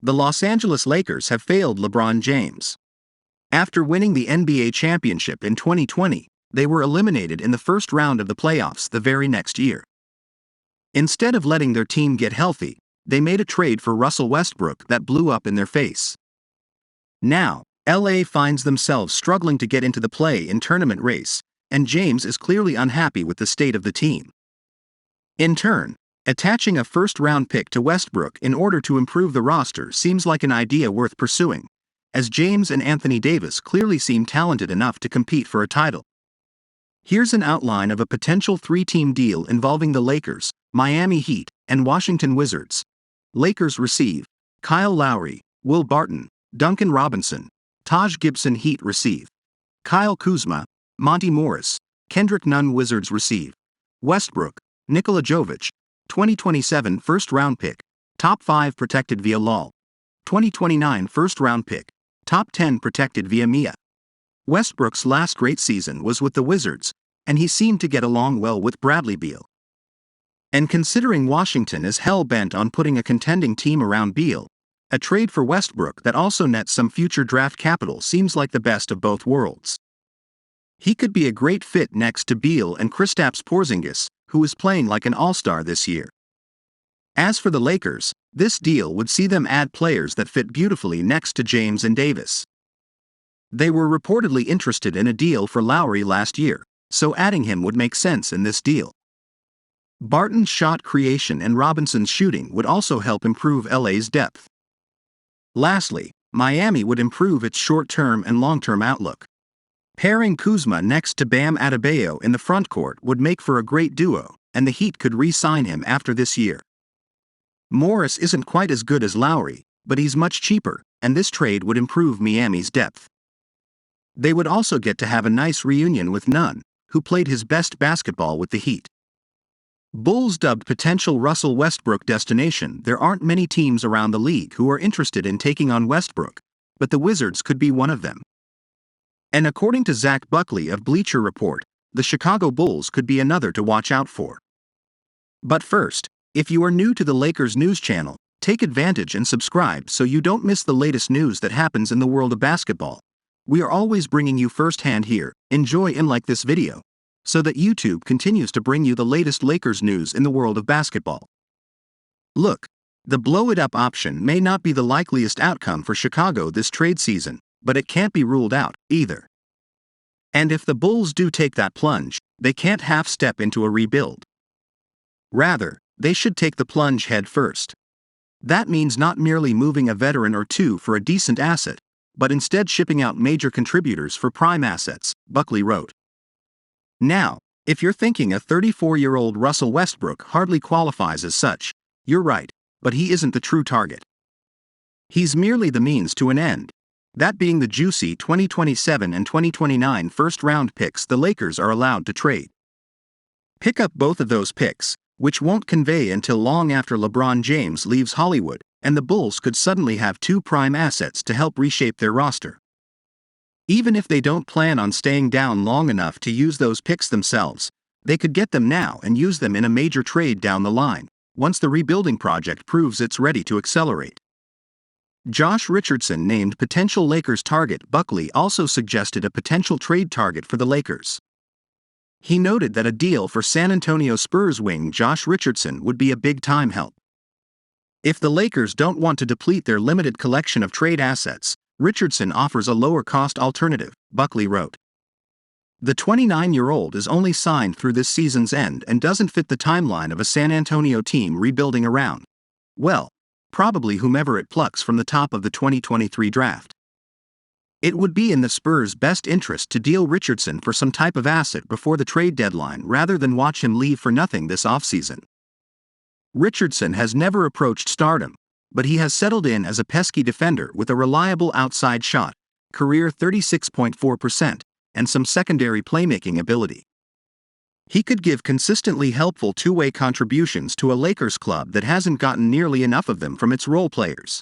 The Los Angeles Lakers have failed LeBron James. After winning the NBA championship in 2020, they were eliminated in the first round of the playoffs the very next year. Instead of letting their team get healthy, they made a trade for Russell Westbrook that blew up in their face. Now, LA finds themselves struggling to get into the play-in tournament race, and James is clearly unhappy with the state of the team. In turn, attaching a first-round pick to Westbrook in order to improve the roster seems like an idea worth pursuing, as James and Anthony Davis clearly seem talented enough to compete for a title. Here's an outline of a potential three-team deal involving the Lakers, Miami Heat, and Washington Wizards. Lakers receive Kyle Lowry, Will Barton, Duncan Robinson. Taj Gibson. Heat receive Kyle Kuzma, Monty Morris, Kendrick Nunn. Wizards receive Westbrook, Nikola Jovic, 2027 first-round pick, top 5 protected via LOL, 2029 first-round pick, top 10 protected via MIA. Westbrook's last great season was with the Wizards, and he seemed to get along well with Bradley Beal. And considering Washington is hell-bent on putting a contending team around Beal, a trade for Westbrook that also nets some future draft capital seems like the best of both worlds. He could be a great fit next to Beal and Kristaps Porzingis, who is playing like an all-star this year. As for the Lakers, this deal would see them add players that fit beautifully next to James and Davis. They were reportedly interested in a deal for Lowry last year, so adding him would make sense in this deal. Barton's shot creation and Robinson's shooting would also help improve LA's depth. Lastly, Miami would improve its short-term and long-term outlook. Pairing Kuzma next to Bam Adebayo in the frontcourt would make for a great duo, and the Heat could re-sign him after this year. Morris isn't quite as good as Lowry, but he's much cheaper, and this trade would improve Miami's depth. They would also get to have a nice reunion with Nunn, who played his best basketball with the Heat. Bulls dubbed potential Russell Westbrook destination. There aren't many teams around the league who are interested in taking on Westbrook, but the Wizards could be one of them. And according to Zach Buckley of Bleacher Report, the Chicago Bulls could be another to watch out for. But first, if you are new to the Lakers news channel, take advantage and subscribe so you don't miss the latest news that happens in the world of basketball. We are always bringing you firsthand here. Enjoy and like this video, so that YouTube continues to bring you the latest Lakers news in the world of basketball. Look, the blow-it-up option may not be the likeliest outcome for Chicago this trade season, but it can't be ruled out, either. And if the Bulls do take that plunge, they can't half-step into a rebuild. Rather, they should take the plunge head first. That means not merely moving a veteran or two for a decent asset, but instead shipping out major contributors for prime assets, Buckley wrote. Now, if you're thinking a 34-year-old Russell Westbrook hardly qualifies as such, you're right, but he isn't the true target. He's merely the means to an end, that being the juicy 2027 and 2029 first-round picks the Lakers are allowed to trade. Pick up both of those picks, which won't convey until long after LeBron James leaves Hollywood, and the Bulls could suddenly have two prime assets to help reshape their roster. Even if they don't plan on staying down long enough to use those picks themselves, they could get them now and use them in a major trade down the line, once the rebuilding project proves it's ready to accelerate. Josh Richardson named potential Lakers target. Buckley also suggested a potential trade target for the Lakers. He noted that a deal for San Antonio Spurs wing Josh Richardson would be a big-time help. If the Lakers don't want to deplete their limited collection of trade assets, Richardson offers a lower-cost alternative, Buckley wrote. The 29-year-old is only signed through this season's end and doesn't fit the timeline of a San Antonio team rebuilding around, well, probably whomever it plucks from the top of the 2023 draft. It would be in the Spurs' best interest to deal Richardson for some type of asset before the trade deadline rather than watch him leave for nothing this offseason. Richardson has never approached stardom, but he has settled in as a pesky defender with a reliable outside shot, career 36.4%, and some secondary playmaking ability. He could give consistently helpful two-way contributions to a Lakers club that hasn't gotten nearly enough of them from its role players.